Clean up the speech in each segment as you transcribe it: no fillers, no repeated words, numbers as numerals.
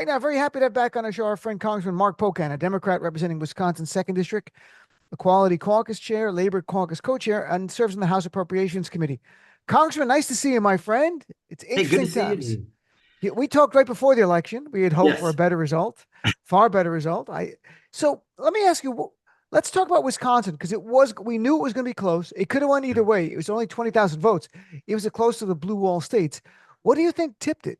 Hey, now, very happy to have back on our show our friend Congressman Mark Pocan, a Democrat representing Wisconsin's 2nd District, Equality Caucus Chair, Labor Caucus Co-Chair, and serves in the House Appropriations Committee. Congressman, nice to see you, my friend. It's Hey, good to interesting see you, times. Dean. Yeah, we talked right before the election. We had hoped for a Yes. better result, far better result. So let me ask you. Let's talk about Wisconsin because we knew it was going to be close. It could have won either way. It was only 20,000 votes. It was close to the blue wall states. What do you think tipped it?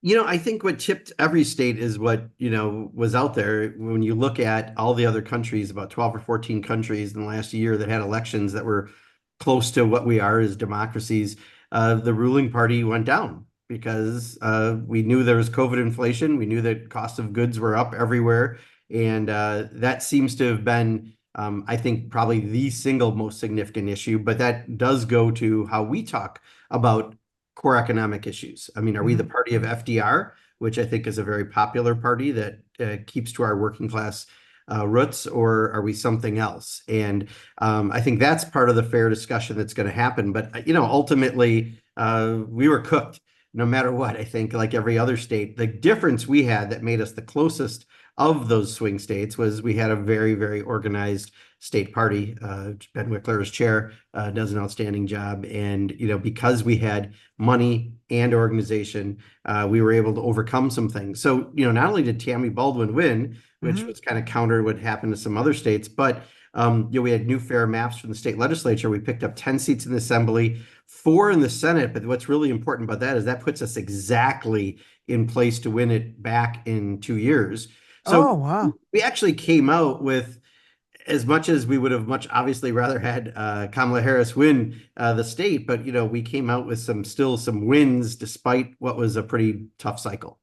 I think what tipped every state is what, was out there. When you look at all the other countries, about 12 or 14 countries in the last year that had elections that were close to what we are as democracies, the ruling party went down because we knew there was COVID inflation. We knew that cost of goods were up everywhere. And that seems to have been, I think, probably the single most significant issue. But that does go to how we talk about core economic issues. I mean, are we the Mhm. party of FDR, which I think is a very popular party that keeps to our working class roots, or are we something else? And I think that's part of the fair discussion that's going to happen. But, ultimately, we were cooked no matter what. I think, like every other state, the difference we had that made us the closest of those swing states was we had a very, very organized state party. Ben Wickler as chair does an outstanding job. And, because we had money and organization, we were able to overcome some things. So, not only did Tammy Baldwin win, which Mhm. was kind of counter what happened to some other states, but we had new fair maps from the state legislature. We picked up 10 seats in the assembly, 4 in the Senate. But what's really important about that is that puts us exactly in place to win it back in 2 years. Oh, So wow. we actually came out with, as much as we would have much obviously rather had Kamala Harris win the state, but we came out with some wins despite what was a pretty tough cycle.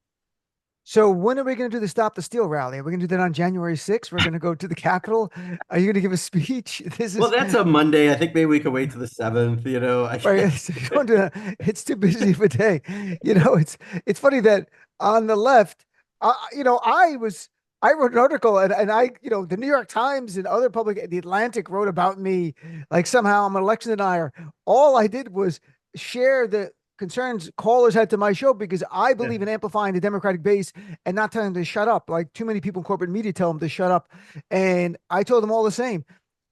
So when are we going to do the Stop the Steal rally? Are we going to do that on January 6th? We're going to go to the Capitol. Are you going to give a speech? This Well, is that's a Monday. I think maybe we can wait to the 7th. right. It's too busy of a day. It's funny that on the left, I wrote an article and the New York Times and other public, the Atlantic wrote about me like somehow I'm an election denier. All I did was share the concerns callers had to my show because I Yeah. believe in amplifying the Democratic base and not telling them to shut up. Like too many people in corporate media tell them to shut up. And I told them all the same.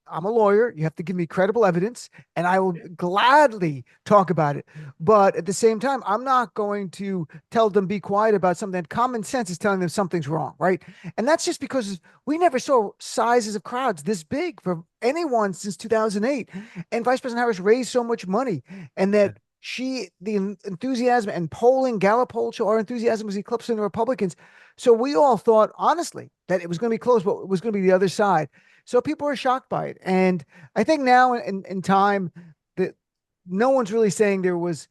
I'm a lawyer. You have to give me credible evidence, and I will gladly talk about it. But at the same time, I'm not going to tell them be quiet about something that common sense is telling them something's wrong, right? And that's just because we never saw sizes of crowds this big for anyone since 2008. And Vice President Harris raised so much money, and that the enthusiasm and polling, Gallup poll show our enthusiasm was eclipsing the Republicans. So we all thought, honestly, that it was going to be close, but it was going to be the other side. So people are shocked by it. And I think now in time that no one's really saying there was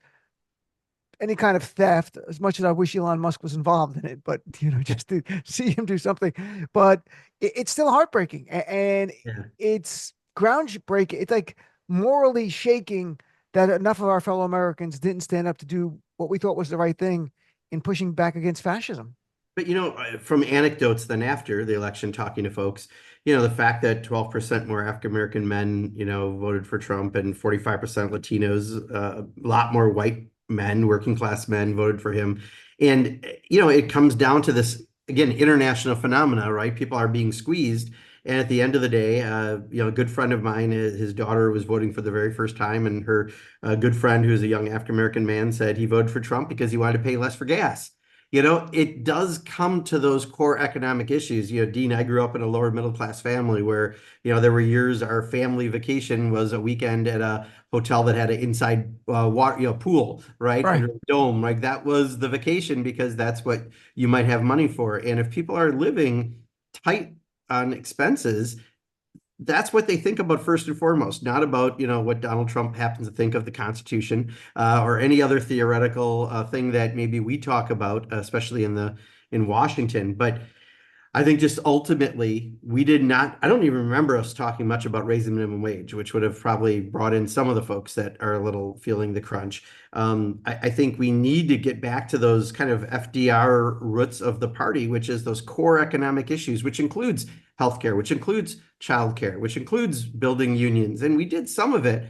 any kind of theft, as much as I wish Elon Musk was involved in it, but just to see him do something. But it's still heartbreaking and Yeah. it's groundbreaking. It's like morally shaking that enough of our fellow Americans didn't stand up to do what we thought was the right thing in pushing back against fascism. But from anecdotes then after the election, talking to folks, the fact that 12% more African American men, voted for Trump, and 45% Latinos, a lot more white men, working class men voted for him. And it comes down to this again, international phenomena, right? People are being squeezed. And at the end of the day, a good friend of mine, his daughter was voting for the very first time, and her good friend, who's a young African American man, said he voted for Trump because he wanted to pay less for gas. It does come to those core economic issues. Dean, I grew up in a lower middle class family where, there were years our family vacation was a weekend at a hotel that had an inside water, pool, right, Right. under a dome. Like that was the vacation because that's what you might have money for. And if people are living tight on expenses, that's what they think about first and foremost, not about what Donald Trump happens to think of the Constitution or any other theoretical thing that maybe we talk about, especially in Washington. But I think just ultimately, we did not, I don't even remember us talking much about raising minimum wage, which would have probably brought in some of the folks that are a little feeling the crunch. I think we need to get back to those kind of FDR roots of the party, which is those core economic issues, which includes healthcare, which includes childcare, which includes building unions. And we did some of it.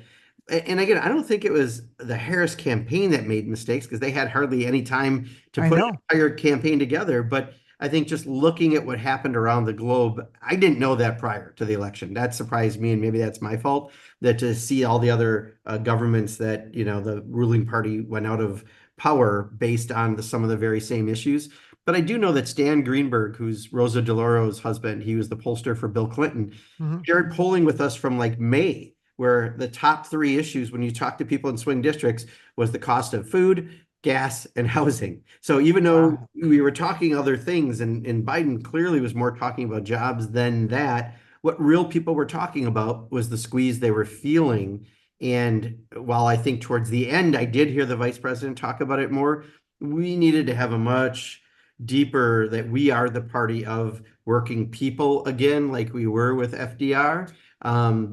and again, I don't think it was the Harris campaign that made mistakes because they had hardly any time to I put an know. entire campaign together. But I think just looking at what happened around the globe, I didn't know that prior to the election. That surprised me, and maybe that's my fault. That to see all the other governments that the ruling party went out of power based on some of the very same issues. But I do know that Stan Greenberg, who's Rosa DeLauro's husband, he was the pollster for Bill Clinton, Hmm. shared polling with us from like May, where the top three issues when you talk to people in swing districts was the cost of food, gas, and housing. So even though Wow. we were talking other things, and Biden clearly was more talking about jobs than that, what real people were talking about was the squeeze they were feeling. And while I think towards the end, I did hear the vice president talk about it more, we needed to have a much deeper that we are the party of working people again, like we were with FDR,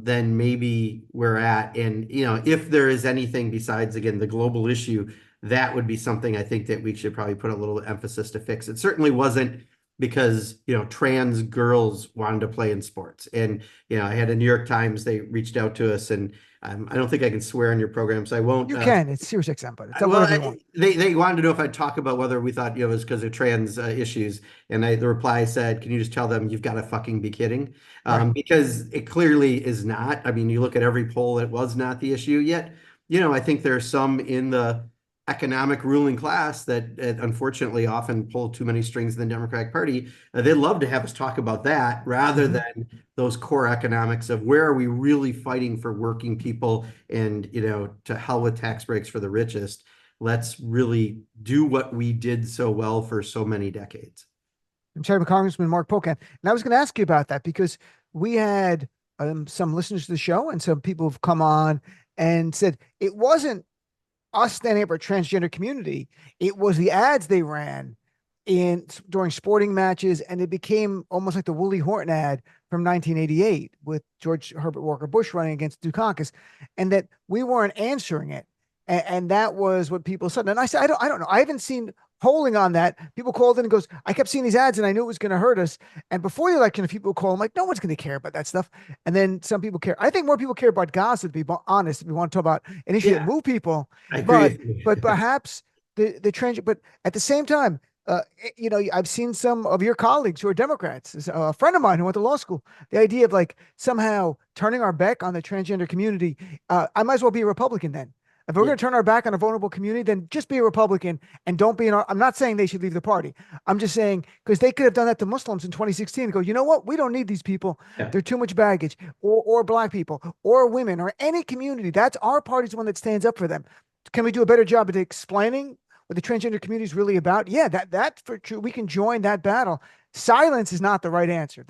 than maybe we're at. And, if there is anything besides, again, the global issue, that would be something I think that we should probably put a little emphasis to fix. It certainly wasn't because, trans girls wanted to play in sports. And, I had a New York Times, they reached out to us, and I don't think I can swear on your program, so I won't. You can. It's SiriusXM, but it's Well, whatever you want. they wanted to know if I'd talk about whether we thought it was because of trans issues, and the reply said, "Can you just tell them you've got to fucking be kidding?" Right. Because it clearly is not. I mean, you look at every poll; it was not the issue yet. I think there's some in the economic ruling class that unfortunately often pull too many strings in the Democratic Party. They'd love to have us talk about that rather Hmm. than those core economics of where are we really fighting for working people, and to hell with tax breaks for the richest. Let's really do what we did so well for so many decades. I'm Chairman Congressman Mark Pocan. And I was going to ask you about that because we had some listeners to the show and some people have come on and said it wasn't us standing up for transgender community. It was the ads they ran in during sporting matches, and it became almost like the Willie Horton ad from 1988 with George Herbert Walker Bush running against Dukakis, and that we weren't answering it, and that was what people said. And I said, I don't know. I haven't seen polling on that. People called in and goes, I kept seeing these ads, and I knew it was going to hurt us. And before the election, if people call, I'm like, no one's going to care about that stuff. And then some people care. I think more people care about gossip, to be honest. If we want to talk about an issue that Yeah, move people, I agree but with you. but perhaps the trans. But at the same time, I've seen some of your colleagues who are Democrats. A friend of mine who went to law school. The idea of like somehow turning our back on the transgender community. I might as well be a Republican then. If we're Yeah, going to turn our back on a vulnerable community, then just be a Republican and don't be in our. I'm not saying they should leave the party. I'm just saying because they could have done that to Muslims in 2016 and go, you know what? We don't need these people. yeah. They're too much baggage, or black people, or women, or any community. That's our party's the one that stands up for them. Can we do a better job at explaining what the transgender community is really about? Yeah, that for true. We can join that battle. Silence is not the right answer.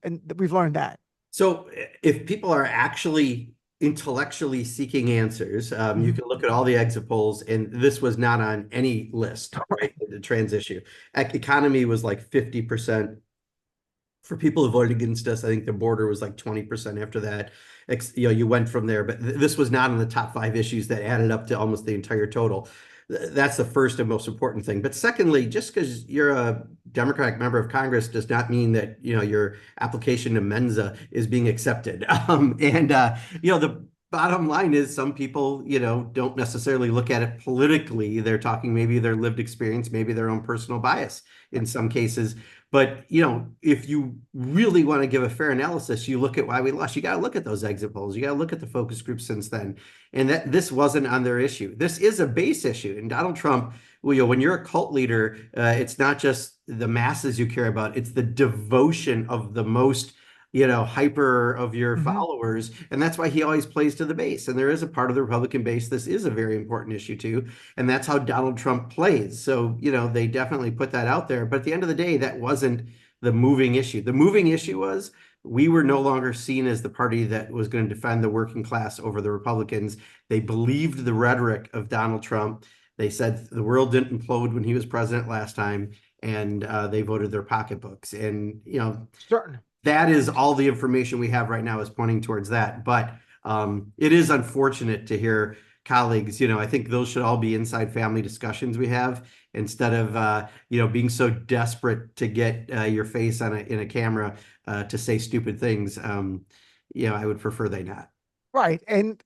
And we've learned that. So if people are actually intellectually seeking answers, you Mhm. can look at all the exit polls, and this was not on any list, right? The trans issue. Economy was like 50%. For people who voted against us, I think the border was like 20% after that. You went from there, but this was not in the top five issues that added up to almost the entire total. That's the first and most important thing. But secondly, just because you're a Democratic member of Congress does not mean that your application to Mensa is being accepted. The bottom line is some people don't necessarily look at it politically. They're talking maybe their lived experience, maybe their own personal bias in some cases. But if you really want to give a fair analysis, you look at why we lost. You got to look at those exit polls. You got to look at the focus groups since then, and that this wasn't on their issue. This is a base issue. And Donald Trump, well, when you're a cult leader, it's not just the masses you care about; it's the devotion of the most hyper of your Mhm. followers. And that's why he always plays to the base. And there is a part of the Republican base. This is a very important issue too. And that's how Donald Trump plays. So, they definitely put that out there. But at the end of the day, that wasn't the moving issue. The moving issue was we were no longer seen as the party that was going to defend the working class over the Republicans. They believed the rhetoric of Donald Trump. They said the world didn't implode when he was president last time, and they voted their pocketbooks. And, Certain. that is all the information we have right now is pointing towards that. But it is unfortunate to hear colleagues, I think those should all be inside family discussions we have instead of, being so desperate to get your face in a camera to say stupid things. I would prefer they not. Right. And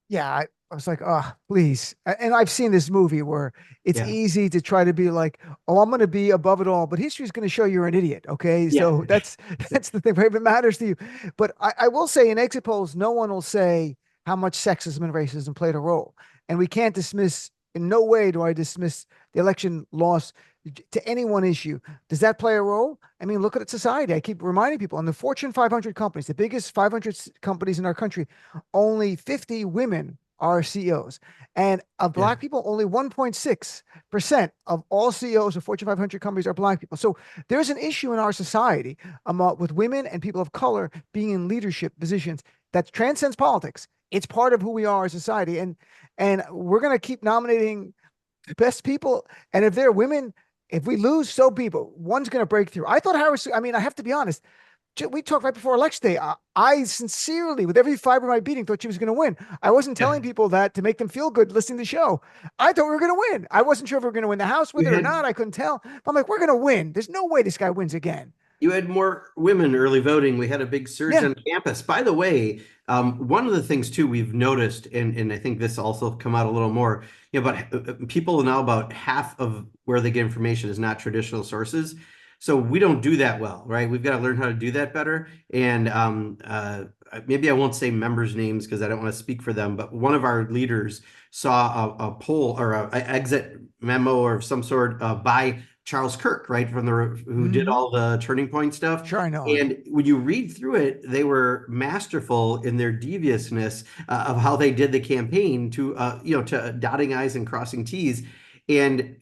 Yeah, I was like, oh, please. And I've seen this movie where it's Yeah. easy to try to be like, oh, I'm going to be above it all, but history's going to show you're an idiot. Okay. Yeah. So that's the thing, right? If it matters to you. But I will say in exit polls, no one will say how much sexism and racism played a role. And we can't dismiss, in no way do I dismiss the election loss to any one issue. Does that play a role? I mean, look at society. I keep reminding people on the Fortune 500 companies, the biggest 500 companies in our country, only 50 women are CEOs. And of Yeah. black people, only 1.6% of all CEOs of Fortune 500 companies are black people. So there's an issue in our society with women and people of color being in leadership positions that transcends politics. It's part of who we are as a society. And we're going to keep nominating best people. And if they're women, if we lose, so be. But one's going to break through. I thought Harris, I mean, I have to be honest, we talked right before election day. I sincerely, with every fiber of my being, thought she was going to win. I wasn't Yeah. telling people that to make them feel good listening to the show. I thought we were going to win. I wasn't sure if we were going to win the House with You her or had not. I couldn't tell. But I'm like, we're going to win. There's no way this guy wins again. You had more women early voting. We had a big surge Yeah. on campus. By the way, one of the things too we've noticed, and I think this also come out a little more, but people now about half of where they get information is not traditional sources. So we don't do that well, right? We've got to learn how to do that better. And maybe I won't say members' names because I don't want to speak for them, but one of our leaders saw a poll or a exit memo or some sort by Charles Kirk, right, from the who did Mm-hmm. all the Turning Point stuff. Sure, I know him. And when you read through it, they were masterful in their deviousness of how they did the campaign to dotting I's and crossing T's. And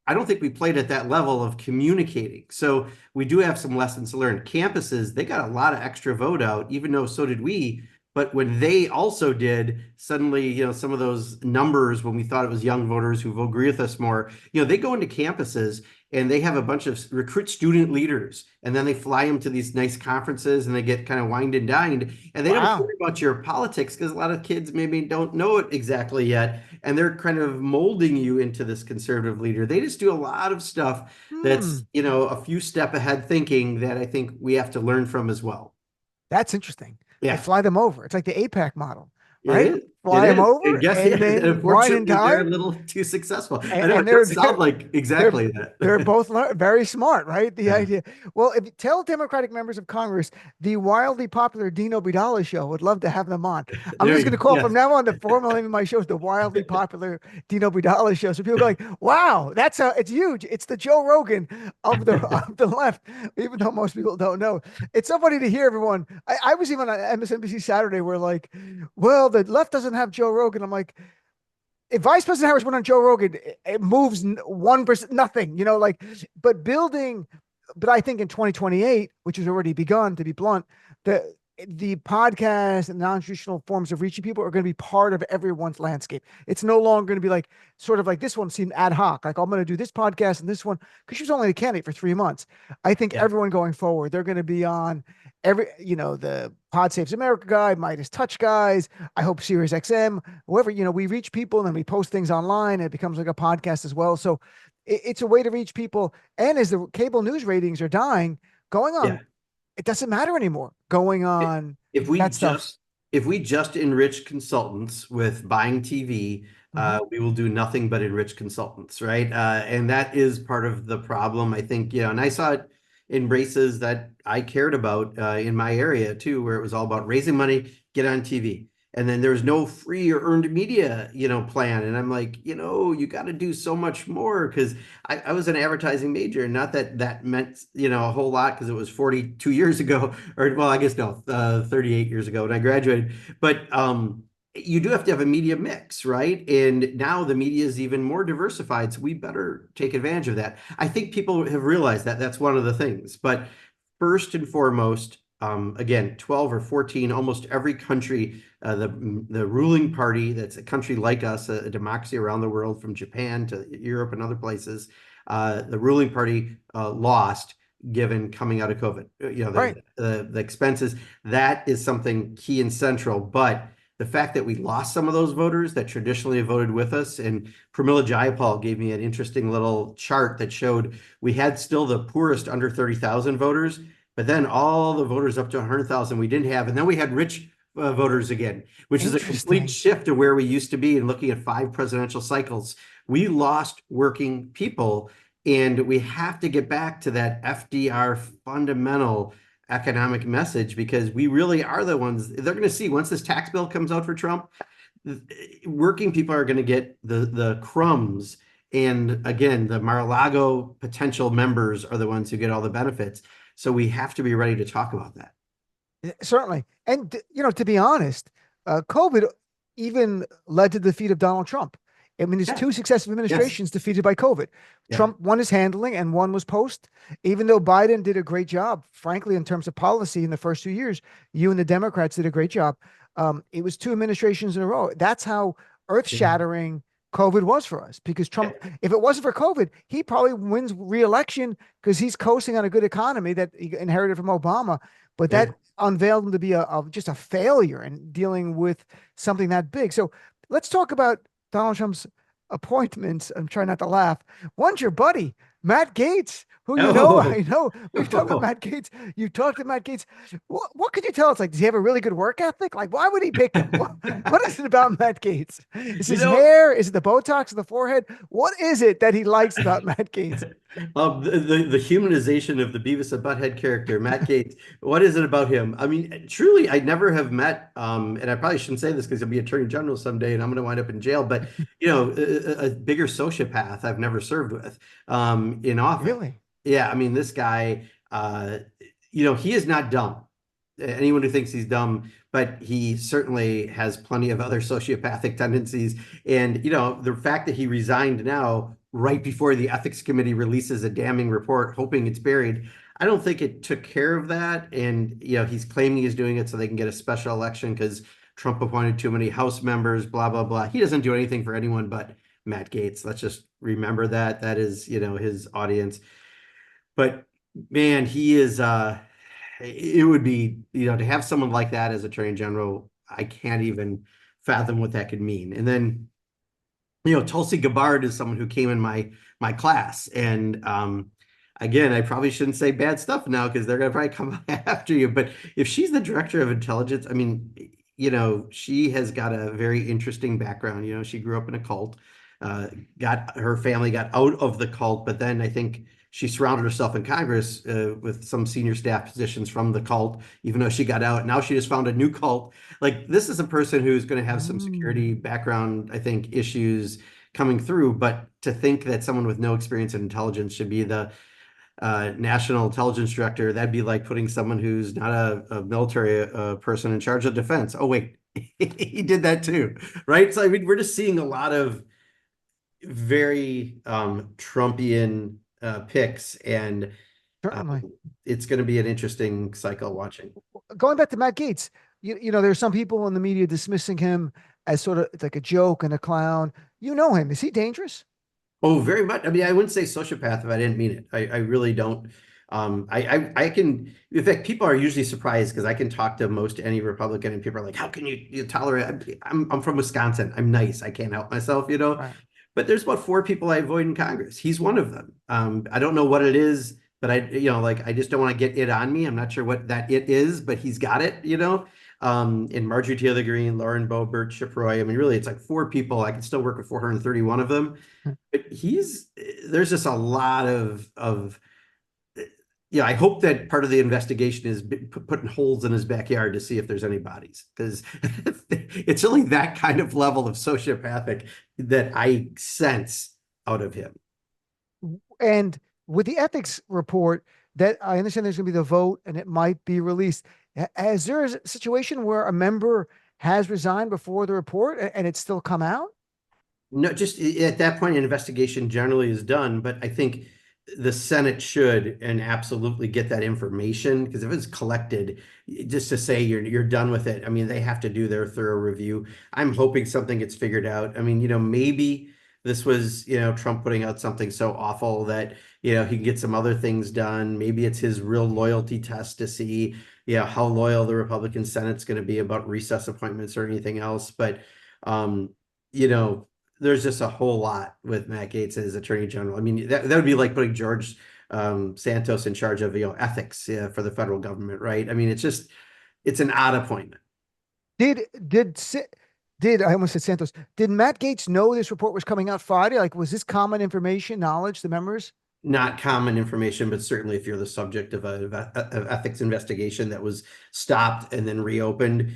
I don't think we played at that level of communicating. So we do have some lessons to learn. Campuses, they got a lot of extra vote out, even though so did we. But when they also did, suddenly, some of those numbers when we thought it was young voters who agree with us more, they go into campuses and they have a bunch of recruit student leaders, and then they fly them to these nice conferences and they get kind of wined and dined, and they don't care Wow. about your politics because a lot of kids maybe don't know it exactly yet, and they're kind of molding you into this conservative leader. They just do a lot of stuff Hmm. that's, a few step ahead thinking that I think we have to learn from as well. That's interesting. They Yeah. fly them over. It's like the APAC model, It right? is. It Fly them is. And over guess, yeah, and then wine and unfortunately, they're a dine. little too successful. I know And it they're does sound like they're exactly they're that. both very smart, right? The Yeah. idea. Well, if you tell Democratic members of Congress the wildly popular Dean Obeidallah show, would love to have them on. I'm There just you going to go. call from Yes. now on the formal name of my show is the wildly popular Dean Obeidallah show. So people go like, "Wow, it's huge. It's the Joe Rogan of the of the left," even though most people don't know. It's so funny to hear everyone. I was even on MSNBC Saturday where like, well, the left doesn't have Joe Rogan. I'm like, if Vice President Harris went on Joe Rogan, it moves 1%, nothing, but building, but I think in 2028, which has already begun, to be blunt, the podcast and non-traditional forms of reaching people are going to be part of everyone's landscape. It's no longer going to be like sort of like this one seemed ad hoc, like I'm going to do this podcast and this one because she was only a candidate for 3 months. I think Yeah. everyone going forward, they're going to be on the Pod Saves America guy, Midas Touch guys. I hope SiriusXM, whoever, we reach people and then we post things online and it becomes like a podcast as well. So it's a way to reach people. And as the cable news ratings are dying, going Yeah. on, it doesn't matter anymore. Going on If we that stuff. just if we just enrich consultants with buying TV, Mhm. we will do nothing but enrich consultants, right? And that is part of the problem, I think, and I saw it in races that I cared about in my area too, where it was all about raising money, get on TV. And then there's no free or earned media, plan. And I'm like, you got to do so much more because I was an advertising major, and not that that meant, a whole lot because it was 42 years ago, or well, I guess no, 38 years ago when I graduated. But you do have to have a media mix, right? And now the media is even more diversified, so we better take advantage of that. I think people have realized that that's one of the things. But first and foremost, again, 12 or 14, almost every country, the ruling party that's a country like us, a democracy around the world, from Japan to Europe and other places, the ruling party lost given coming out of COVID. Right. The expenses, that is something key and central. But the fact that we lost some of those voters that traditionally have voted with us, and Pramila Jayapal gave me an interesting little chart that showed we had still the poorest under 30,000 voters, but then all the voters up to 100,000 we didn't have. And then we had rich voters again, which is a complete Interesting. shift to where we used to be. And looking at 5 presidential cycles, we lost working people, and we have to get back to that FDR fundamental economic message, because we really are the ones they're going to see once this tax bill comes out for Trump. Working people are going to get the crumbs, and again, the Mar-a-Lago potential members are the ones who get all the benefits. So we have to be ready to talk about that. Certainly. And, to be honest, COVID even led to the defeat of Donald Trump. I mean, there's Yeah. two successive Yes. administrations defeated by COVID. Yeah. Trump, one is handling and one was post. Even though Biden did a great job, frankly, in terms of policy in the first 2 years, you and the Democrats did a great job. It was two administrations in a row. That's how earth-shattering COVID was for us, because Trump, if it wasn't for COVID, he probably wins re-election because he's coasting on a good economy that he inherited from Obama. But that unveiled him to be just a failure in dealing with something that big. So let's talk about Donald Trump's appointments. I'm trying not to laugh. One's your buddy, Matt Gaetz, who I know. We've talked about Matt Gaetz. You talked to Matt Gaetz. What could you tell us? Like, does he have a really good work ethic? Like, why would he pick him? What is it about Matt Gaetz? Is his hair? Is it the Botox in the forehead? What is it that he likes about Matt Gaetz? The humanization of the Beavis and Butthead character, Matt Gaetz. What is it about him? I mean, truly, I never have met, and I probably shouldn't say this because he'll be Attorney General someday, and I'm going to wind up in jail. But a bigger sociopath I've never served with in office. Really? Yeah, I mean, this guy, he is not dumb. Anyone who thinks he's dumb, but he certainly has plenty of other sociopathic tendencies. And, the fact that he resigned now, right before the ethics committee releases a damning report, hoping it's buried, I don't think it took care of that. And, he's claiming he's doing it so they can get a special election because Trump appointed too many House members, blah, blah, blah. He doesn't do anything for anyone but Matt Gaetz. Let's just remember that. That is, his audience. But man, he is, it would be, to have someone like that as Attorney General, I can't even fathom what that could mean. And then, Tulsi Gabbard is someone who came in my class. And again, I probably shouldn't say bad stuff now because they're going to probably come after you. But if she's the director of intelligence, I mean, she has got a very interesting background. She grew up in a cult, her family got out of the cult, but then I think she surrounded herself in Congress with some senior staff positions from the cult, even though she got out. Now she just found a new cult. Like, this is a person who's going to have some security background, I think, issues coming through. But to think that someone with no experience in intelligence should be the national intelligence director, that'd be like putting someone who's not a military person in charge of defense. Oh, wait, he did that too, right? So, I mean, we're just seeing a lot of very Trumpian picks, and it's going to be an interesting cycle watching. Going back to Matt Gaetz, there's some people in the media dismissing him as sort of like a joke and a clown. You know him. Is he dangerous? Oh, very much. I mean, I wouldn't say sociopath if I didn't mean it. I really don't. I can, in fact, people are usually surprised because I can talk to most any Republican and people are like, how can you tolerate? I'm from Wisconsin. I'm nice. I can't help myself, Right. But there's about 4 people I avoid in Congress. He's one of them. I don't know what it is, but I just don't want to get it on me. I'm not sure what that it is, but he's got it, and Marjorie Taylor Greene, Lauren Boebert, Chip Roy. I mean, really, it's like 4 people. I can still work with 431 of them. But there's just a lot of I hope that part of the investigation is putting holes in his backyard to see if there's any bodies, because it's really that kind of level of sociopathic that I sense out of him. And with the ethics report, that I understand there's going to be the vote and it might be released. Is there a situation where a member has resigned before the report and it's still come out? No, just at that point, an investigation generally is done, but I think the Senate should and absolutely get that information, because if it's collected, just to say you're done with it, I mean, they have to do their thorough review. I'm hoping something gets figured out. I mean, maybe this was, Trump putting out something so awful that, he can get some other things done. Maybe it's his real loyalty test to see, how loyal the Republican Senate's going to be about recess appointments or anything else. But, there's just a whole lot with Matt Gaetz as Attorney General. I mean, that would be like putting George Santos in charge of ethics for the federal government, right? I mean, it's an odd appointment. Did did Si- did I almost said Santos? Did Matt Gaetz know this report was coming out Friday? Like, was this common information, knowledge, the members? Not common information, but certainly if you're the subject of a ethics investigation that was stopped and then reopened,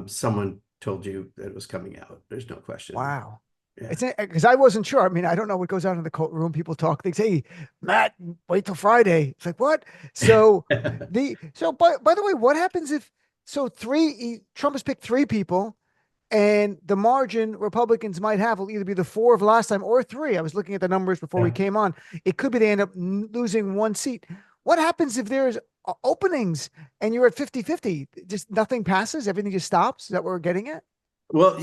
someone told you that it was coming out. There's no question. Wow. Yeah. It's because I wasn't sure. I mean, I don't know what goes on in the courtroom. People talk. They say, Matt, wait till Friday. It's like, what? So by the way, what happens if Trump has picked three people and the margin Republicans might have will either be the four of last time or three. I was looking at the numbers before we Yeah. came on. It could be they end up losing one seat. What happens if there's openings and you're at 50-50? Just nothing passes? Everything just stops? Is that what we're getting at? Well,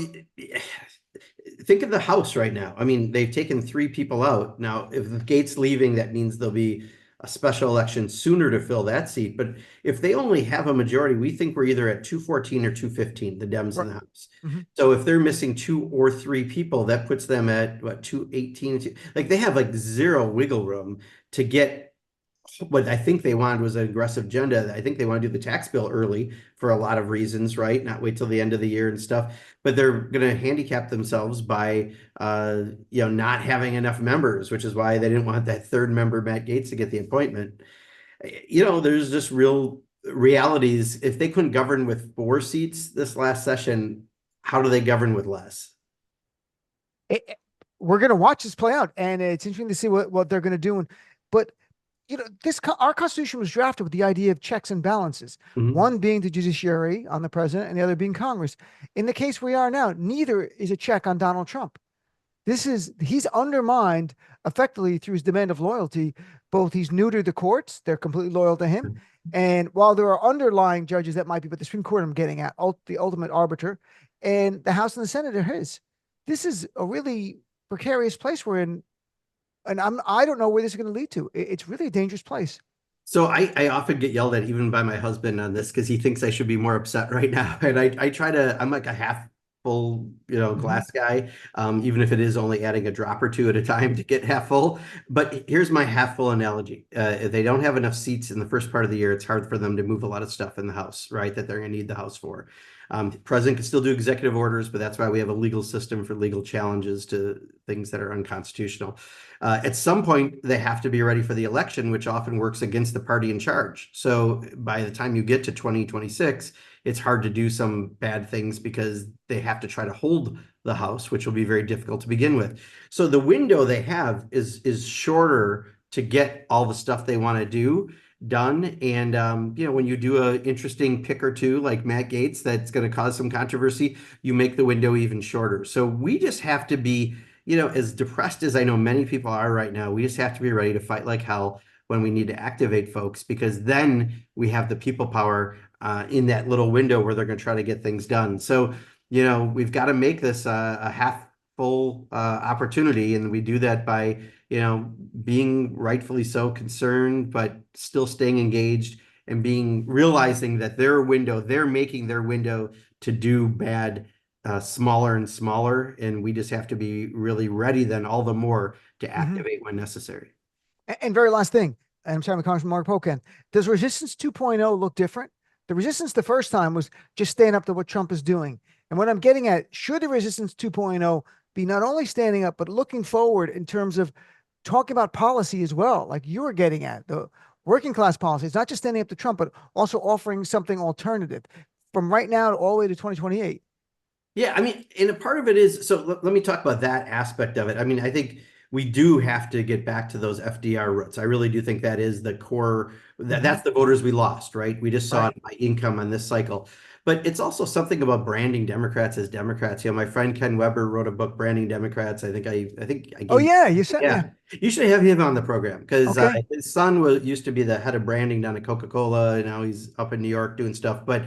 think of the House right now. I mean, they've taken three people out. Now, if the Gates leaving, that means there'll be a special election sooner to fill that seat. But if they only have a majority, we think we're either at 214 or 215, the Dems in Right. the House. Mhm. So if they're missing two or three people, that puts them at what, 218? Like they have like zero wiggle room to get what I think they wanted was an aggressive agenda. I think they want to do the tax bill early for a lot of reasons, right? Not wait till the end of the year and stuff. But they're going to handicap themselves by, not having enough members, which is why they didn't want that third member, Matt Gaetz, to get the appointment. There's just real realities. If they couldn't govern with 4 seats this last session, how do they govern with less? We're going to watch this play out, and it's interesting to see what they're going to do. But our Constitution was drafted with the idea of checks and balances, Mhm. one being the judiciary on the president and the other being Congress. In the case we are now, neither is a check on Donald Trump. He's undermined effectively through his demand of loyalty. Both he's neutered the courts, they're completely loyal to him. And while there are underlying judges that might be, but the Supreme Court I'm getting at, the ultimate arbiter, and the House and the Senate are his. This is a really precarious place we're in. And I don't know where this is going to lead to. It's really a dangerous place. So I often get yelled at even by my husband on this because he thinks I should be more upset right now. And I try to, I'm like a half full, Mhm. glass guy, even if it is only adding a drop or two at a time to get half full. But here's my half full analogy. If they don't have enough seats in the first part of the year, it's hard for them to move a lot of stuff in the House, right? That they're going to need the House for. The president can still do executive orders, but that's why we have a legal system for legal challenges to things that are unconstitutional. At some point, they have to be ready for the election, which often works against the party in charge. So by the time you get to 2026, it's hard to do some bad things because they have to try to hold the House, which will be very difficult to begin with. So the window they have is shorter to get all the stuff they want to do done. And when you do an interesting pick or two like Matt Gaetz, that's going to cause some controversy, you make the window even shorter. So we just have to be, as depressed as I know many people are right now, we just have to be ready to fight like hell when we need to activate folks, because then we have the people power in that little window where they're going to try to get things done. So, we've got to make this a half full opportunity, and we do that by, being rightfully so concerned, but still staying engaged and realizing that they're making their window to do bad smaller and smaller, and we just have to be really ready then all the more to Mhm. activate when necessary. And very last thing, and I'm talking to Congressman Mark Pocan. Does Resistance 2.0 look different? The resistance the first time was just stand up to what Trump is doing. And what I'm getting at, should the Resistance 2.0 be not only standing up, but looking forward in terms of talking about policy as well, like you were getting at, the working class policy? It's not just standing up to Trump, but also offering something alternative from right now all the way to 2028. Yeah, I mean, and a part of it is, so let me talk about that aspect of it. I mean, I think we do have to get back to those FDR roots. I really do think that is the core, Mhm. that's the voters we lost, right? We just saw Right. it by income on this cycle. But it's also something about branding Democrats as Democrats. My friend Ken Weber wrote a book, Branding Democrats. I think I Oh gave, yeah, you said yeah, yeah. you should have him on the program because Okay. his son used to be the head of branding down at Coca-Cola, and now he's up in New York doing stuff. But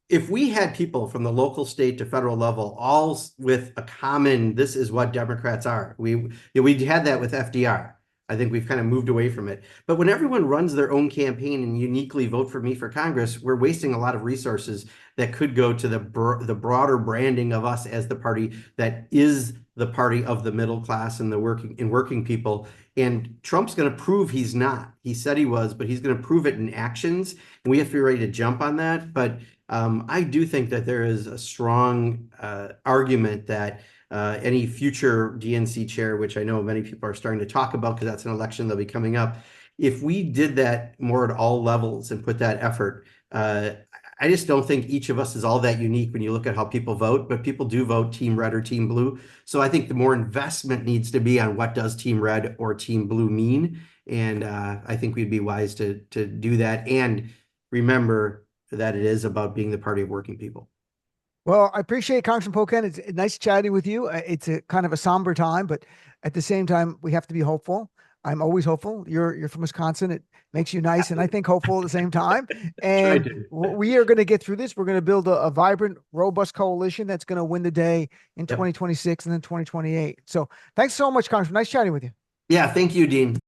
if we had people from the local, state to federal level, all with a common, this is what Democrats are. We had that with FDR. I think we've kind of moved away from it. But when everyone runs their own campaign and uniquely vote for me for Congress, we're wasting a lot of resources that could go to the broader branding of us as the party that is the party of the middle class and the working people. And Trump's going to prove he's not. He said he was, but he's going to prove it in actions. And we have to be ready to jump on that. But I do think that there is a strong argument that any future DNC chair, which I know many people are starting to talk about because that's an election that'll be coming up, if we did that more at all levels and put that effort, I just don't think each of us is all that unique when you look at how people vote, but people do vote team red or team blue. So I think the more investment needs to be on what does team red or team blue mean. And I think we'd be wise to do that and remember that it is about being the party of working people. Well, I appreciate Congressman Pocan. It's nice chatting with you. It's a kind of a somber time, but at the same time, we have to be hopeful. I'm always hopeful. You're from Wisconsin. It makes you nice, and I think hopeful at the same time. Try And to. we are going to get through this. We're going to build a vibrant, robust coalition that's going to win the day in Yep. 2026 and then 2028. So thanks so much, Congressman. Nice chatting with you. Yeah, thank you, Dean.